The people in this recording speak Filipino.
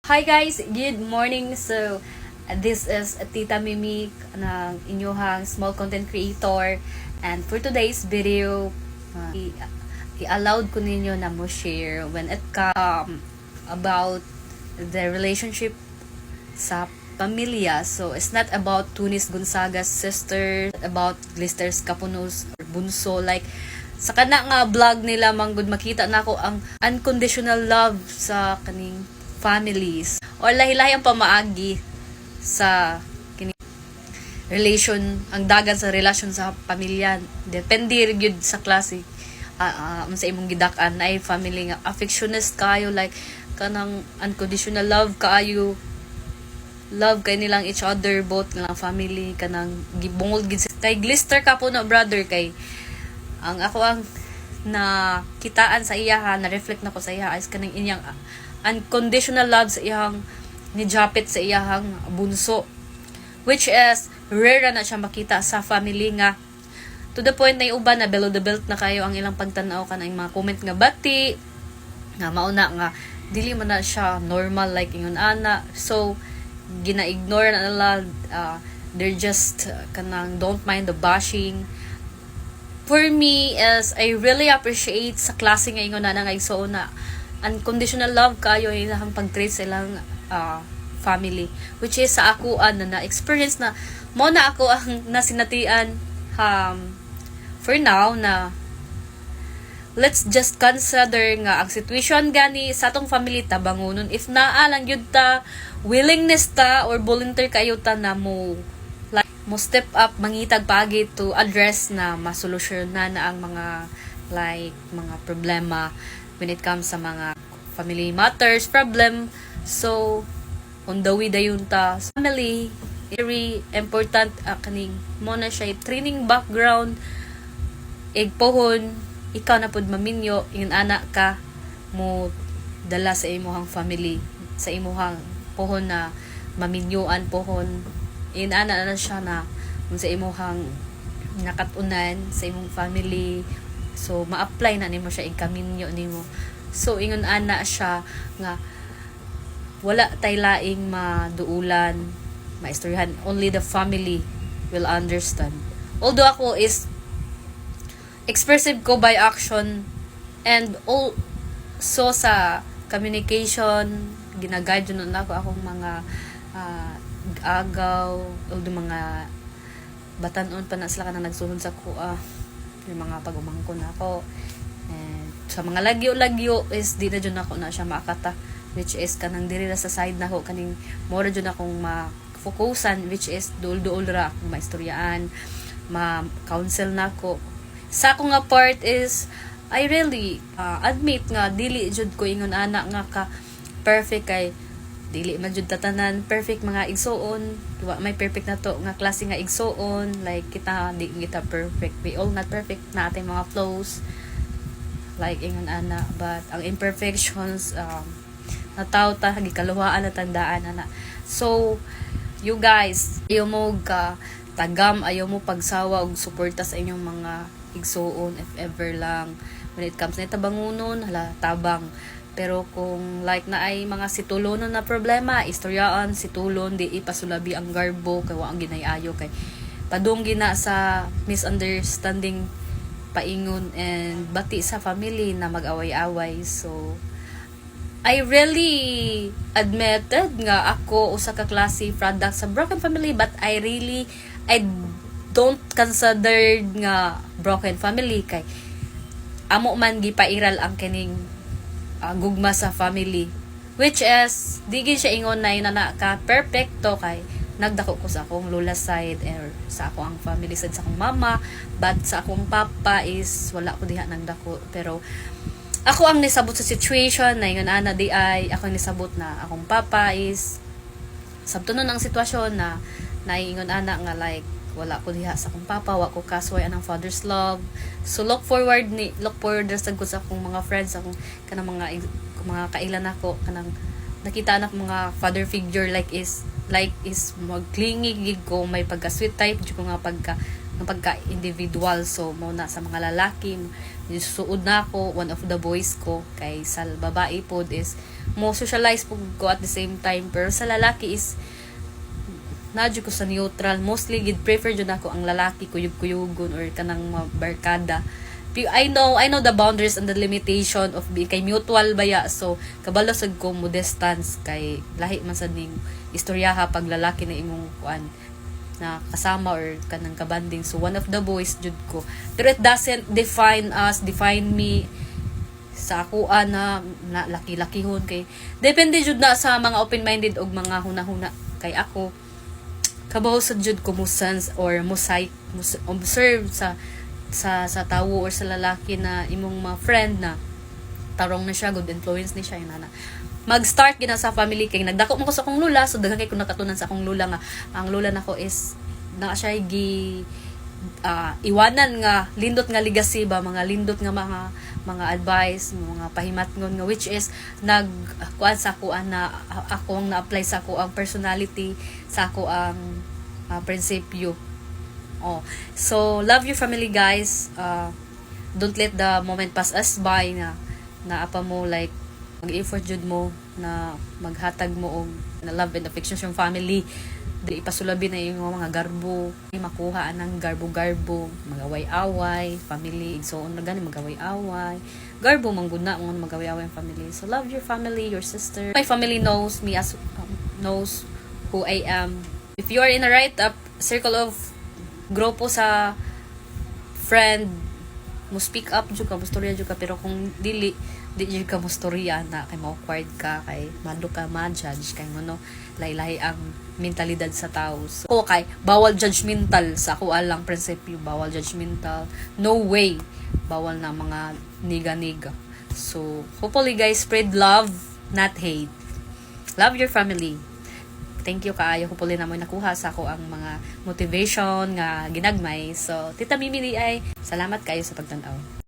Hi guys, good morning. So, this is Tita Mimi ng inyong small content creator. And for today's video, i-allowed ko ninyo na mo share when it come about the relationship sa pamilya. So, it's not about Tunis Gonzaga's sisters, about Glisters Kapunos bunso. Like, sa kana nga vlog nila, manggod makita na ako ang unconditional love sa kaning families or lahi-lahi ang pamaagi sa kini relation, ang dagan sa relasyon sa pamilya. Depende gyud sa klase sa imong gidak-an na ay family nga affectionist kayo, like kanang unconditional love kaayo, love kay nilang each other, both nilang family, kanang gibungol gid kay Glister ka po no brother, kay ang ako ang nakitaan sa iya na reflect na ko sa iya is kanang inyang unconditional love sa iyang nijapit sa iyang bunso, which is rare na siya makita sa family nga, to the point na yung uban na below the belt na kayo ang ilang pagtanaw ka ng mga comment nga bati nga mauna nga dili man na siya normal like ingon ana. So gina-ignore na nila, they're just kanang don't mind the bashing. For me is I really appreciate sa klase nga ingon na nga igsoon na unconditional love kayo ilang pag-treat sa ilang family, which is sa ako na experience na mo na ako ang nasinatian for now na let's just consider nga ang situation gani sa atong family tabangonon if naa lang gyud ta willingness ta or volunteer kayo ta na mo step up mangitag paagi to address na masolusyonan na ang mga like mga problema when it comes sa mga family matters problem. So on the way dayon ta family very important kaning mo na siya training background igpohon ikaw na pud maminyo yung anak ka mo dala sa imuhang family sa imuhang pohon na maminyoan pohon inana na siya na sa imuhang nakatunan sa imong family, so ma-apply na nimo siya ikaminyo nimo. So ingon ana siya nga wala tay laing maduulan maistoryahan, only the family will understand. Although ako is expressive ko by action and also sa communication, ginaguide nun ako akong mga agaw o mga batanon pa na sila ka na nagsunod sa kuha yung mga pagumangkon ako, and sa mga lagyo-lagyo is di na dyan ako na siya maakata, which is kanang diri na sa side na ko kaning mora dyan akong ma-focusan, which is duol-duol ra akong maistoryaan ma-counsel na ko sa akong nga part is I really admit nga dili jud ko ingon ana nga ka perfect kay dili man jud tatanan perfect mga igsoon, wa may perfect na to nga klase nga igsoon, like kita di kita perfect, we all not perfect na atay mga flaws like ingon ana, but ang imperfections nataw ta gikaluhaan na tandaan ana. So you guys, ayaw mo tagam, ayaw mo pagsawa og suporta sa inyong mga igsoon if ever lang when it comes na tabangunon hala tabang. Pero kung like na ay mga situlonon na problema, istoryaan situlon di ipasulabi ang garbo kay wa ang ginayayo kay padung gina sa misunderstanding paingon and bati sa family na mag-away-away. So I really admitted nga ako usa ka klase product sa broken family, but I don't consider nga broken family kay amo man gipairal ang kining gugma sa family, which is di siya ingon na ka perfecto kay nagdako ko sa akong lola side or sa ako ang family side sa akong mama, but sa akong papa is wala ko diha nagdako. Pero ako ang nisabot sa situation na ingon ana di ay ako ang nisabot na akong papa is sabtunon ang sitwasyon na naingon ana nga like wala ko diha sa akong papa, wa ko kasway anang father's love. So look forward sa ko sa akong mga friends, akong kanang mga kailan ako kanang nakita anak mga father figure like is magklingi gid ko, may pagka sweet type jud ko nga pagka individual. So mo na sa mga lalaki suud na ako one of the boys ko, kay sa babae pod is mo socialize po ko at the same time. Pero sa lalaki is nadyo ko sa neutral. Mostly gid prefer jud ako ang lalaki kuyog-kuyugon or kanang barkada. I know the boundaries and the limitation of being kay mutual baya, so kabalo sad ko mo distance kay lahi man sad ning istoryaha pag lalaki na imong kuan na kasama or kanang kabanding. So one of the boys jud ko, pero it doesn't define me sa ako na laki-lakihon kay depende jud na sa mga open-minded og mga hunahuna. Kay ako kabaw sad jud ko mo sense or mo observe sa tawo or sa lalaki na imong mga friend na tarong na siya, good influence ni siya, yun na mag-start gina sa family kay nagdako mo ko sa akong lula, so daghan kay ko nakatunan sa akong lula nga ang lula nako is na siya iwanan nga lindot nga legacy ba, mga lindot nga mga advice, mga pahimatngon nga which is nagkuan sa ako na ako ang na-apply sa ako ang personality, sa ako ang prinsipyo. So love your family, guys. Don't let the moment pass us by na apa mo like mag-effort jud mo na maghatag mo og na love and affection sa family. Di ipasulabi na yung mga garbo, makuha anang garbo-garbo, magaway-away, family, so on na gani magaway-away. Garbo mangguna mo magaway-away ang family. So love your family, your sister. My family knows me as knows who I am. If you are in the right circle of grupo sa friend, mo speak up jud ka, mo storya jud ka, pero kung di jud ka mo storya na kay awkward ka, kay mado ka ma-judge kay ngono lahi-lahi ang mentalidad sa tao. So kay bawal judgmental sa ako alang prinsipyo, bawal judgmental, no way, bawal na mga niga-niga. So hopefully guys, spread love, not hate. Love your family. Thank you kaayo, hopefully na mo nakuha sa ako ang mga motivation nga ginagmay. So Tita Mimi ay salamat kayo sa pagtanaw.